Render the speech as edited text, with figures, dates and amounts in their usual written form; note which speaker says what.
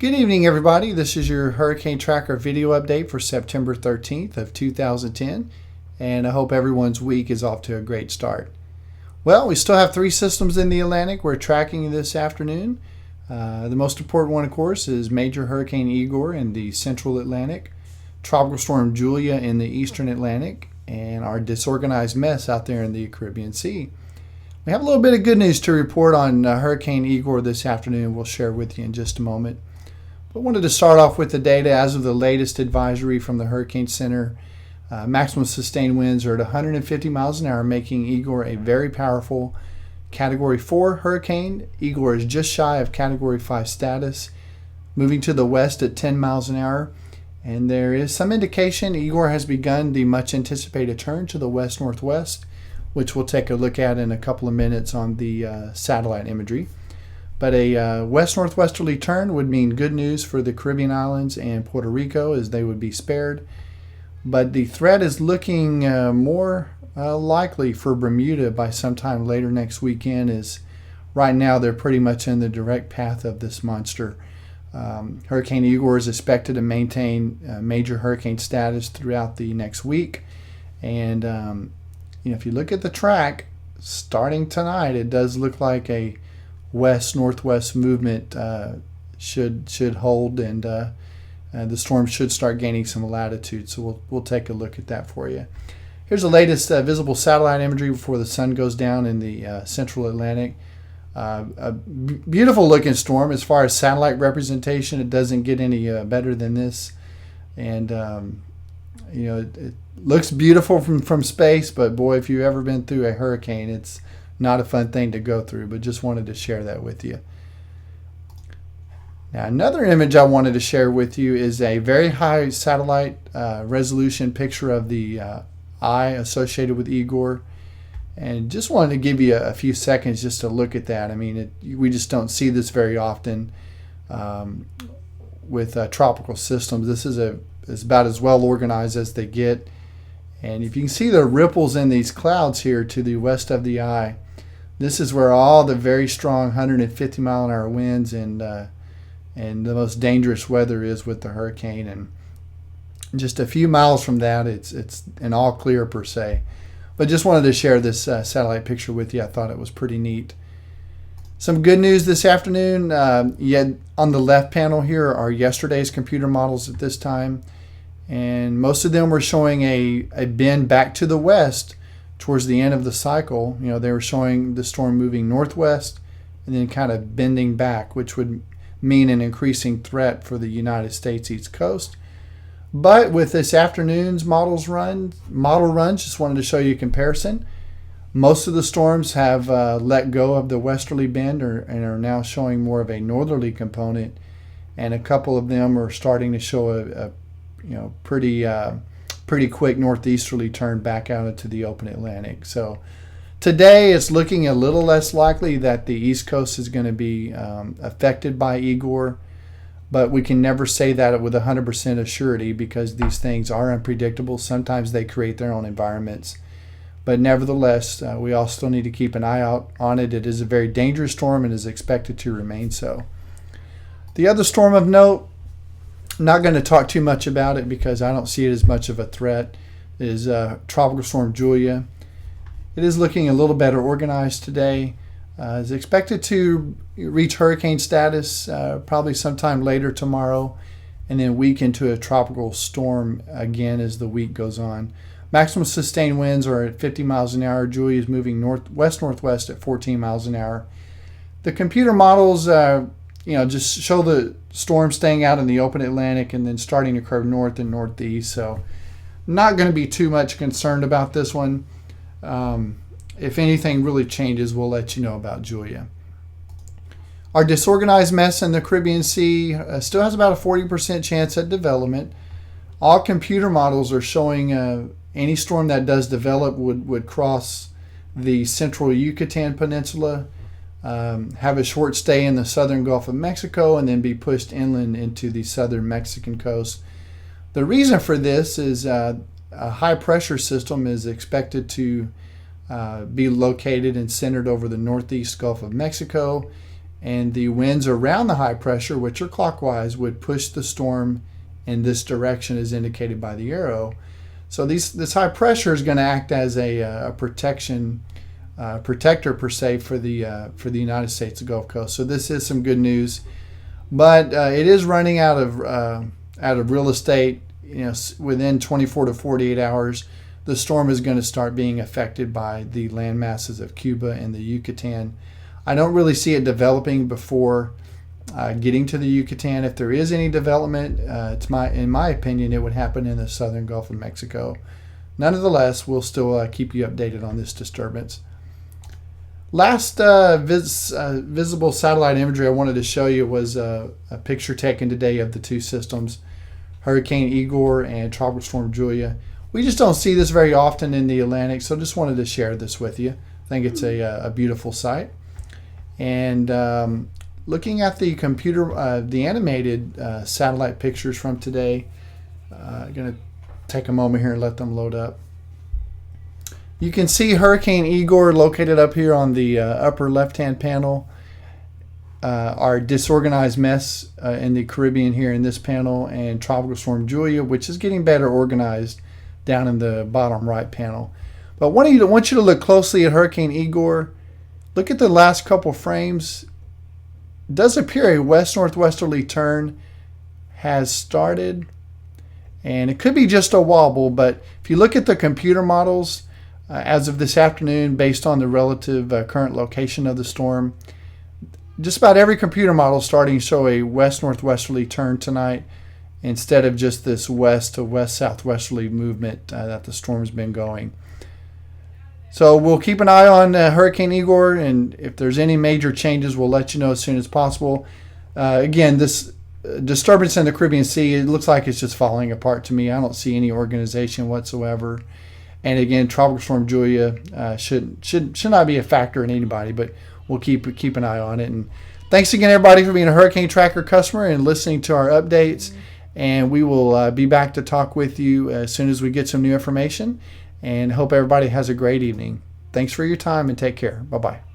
Speaker 1: Good evening, everybody. This is your Hurricane Tracker video update for September 13th of 2010, and I hope everyone's week is off to a great start. Well, we still have three systems in the Atlantic we're tracking this afternoon. The most important one, of course, is Major Hurricane Igor in the Central Atlantic, Tropical Storm Julia in the Eastern Atlantic, and our disorganized mess out there in the Caribbean Sea. We have a little bit of good news to report on Hurricane Igor this afternoon. We'll share with you in just a moment. But wanted to start off with the data as of the latest advisory from the Hurricane Center. Maximum sustained winds are at 150 miles an hour, making Igor a very powerful Category 4 hurricane. Igor is just shy of Category 5 status, moving to the west at 10 miles an hour. And there is some indication Igor has begun the much anticipated turn to the west-northwest, which we'll take a look at in a couple of minutes on the satellite imagery. But a west-northwesterly turn would mean good news for the Caribbean islands and Puerto Rico, as they would be spared. But the threat is looking more likely for Bermuda by sometime later next weekend, as right now they're pretty much in the direct path of this monster. Hurricane Igor is expected to maintain major hurricane status throughout the next week. And if you look at the track, starting tonight, it does look like a west-northwest movement should hold, and the storm should start gaining some latitude. So we'll take a look at that for you. Here's the latest visible satellite imagery before the sun goes down in the Central Atlantic. A beautiful looking storm as far as satellite representation. It doesn't get any better than this, and it looks beautiful from space. But boy, if you've ever been through a hurricane, it's not a fun thing to go through, but just wanted to share that with you. Now, another image I wanted to share with you is a very high satellite resolution picture of the eye associated with Igor. And just wanted to give you a few seconds just to look at that. I mean, we just don't see this very often with tropical systems. This is about as well organized as they get. And if you can see the ripples in these clouds here to the west of the eye, this is where all the very strong 150 mile an hour winds and the most dangerous weather is with the hurricane. And just a few miles from that, it's an all clear per se. But just wanted to share this satellite picture with you. I thought it was pretty neat. Some good news this afternoon. On the left panel here are yesterday's computer models at this time. And most of them were showing a bend back to the west towards the end of the cycle. They were showing the storm moving northwest and then kind of bending back, which would mean an increasing threat for the United States East Coast. But with this afternoon's model runs, just wanted to show you a comparison. Most of the storms have let go of the westerly bend and are now showing more of a northerly component, and a couple of them are starting to show a pretty quick northeasterly turn back out into the open Atlantic. So today it's looking a little less likely that the East Coast is going to be affected by Igor. But we can never say that with 100% assurity, because these things are unpredictable. Sometimes they create their own environments. But nevertheless, we all still need to keep an eye out on it. It is a very dangerous storm and is expected to remain so. The other storm of note, not going to talk too much about it because I don't see it as much of a threat, is Tropical Storm Julia. It is looking a little better organized today. Is expected to reach hurricane status probably sometime later tomorrow, and then weaken to a tropical storm again as the week goes on. Maximum sustained winds are at 50 miles an hour. Julia is moving west-northwest at 14 miles an hour. The computer models just show the storm staying out in the open Atlantic and then starting to curve north and northeast, so not going to be too much concerned about this one. If anything really changes, we'll let you know about Julia. Our disorganized mess in the Caribbean Sea still has about a 40% chance at development. All computer models are showing any storm that does develop would cross the central Yucatan Peninsula, have a short stay in the southern Gulf of Mexico, and then be pushed inland into the southern Mexican coast. The reason for this is a high pressure system is expected to be located and centered over the northeast Gulf of Mexico, and the winds around the high pressure, which are clockwise, would push the storm in this direction as indicated by the arrow. So this high pressure is going to act as a protector per se for the United States Gulf Coast. So this is some good news, but it is running out of real estate. Within 24 to 48 hours, the storm is going to start being affected by the land masses of Cuba and the Yucatan. I don't really see it developing before getting to the Yucatan. If there is any development, in my opinion, it would happen in the southern Gulf of Mexico. Nonetheless, we'll still keep you updated on this disturbance. Last visible satellite imagery I wanted to show you was a picture taken today of the two systems, Hurricane Igor and Tropical Storm Julia. We just don't see this very often in the Atlantic, so just wanted to share this with you. I think it's a beautiful sight. And looking at the computer, the animated satellite pictures from today, I'm going to take a moment here and let them load up. You can see Hurricane Igor located up here on the upper left-hand panel. Our disorganized mess in the Caribbean here in this panel, and Tropical Storm Julia, which is getting better organized, down in the bottom right panel. But I want you to look closely at Hurricane Igor. Look at the last couple frames. It does appear a west-northwesterly turn has started, and it could be just a wobble, but if you look at the computer models as of this afternoon, based on the relative current location of the storm, just about every computer model is starting to show a west-northwesterly turn tonight, instead of just this west to west-southwesterly movement that the storm's been going. So we'll keep an eye on Hurricane Igor, and if there's any major changes, we'll let you know as soon as possible. Again, this disturbance in the Caribbean Sea, it looks like it's just falling apart to me. I don't see any organization whatsoever. And again, Tropical Storm Julia should not be a factor in anybody, but we'll keep an eye on it. And thanks again, everybody, for being a Hurricane Tracker customer and listening to our updates. And we will be back to talk with you as soon as we get some new information. And hope everybody has a great evening. Thanks for your time and take care. Bye-bye.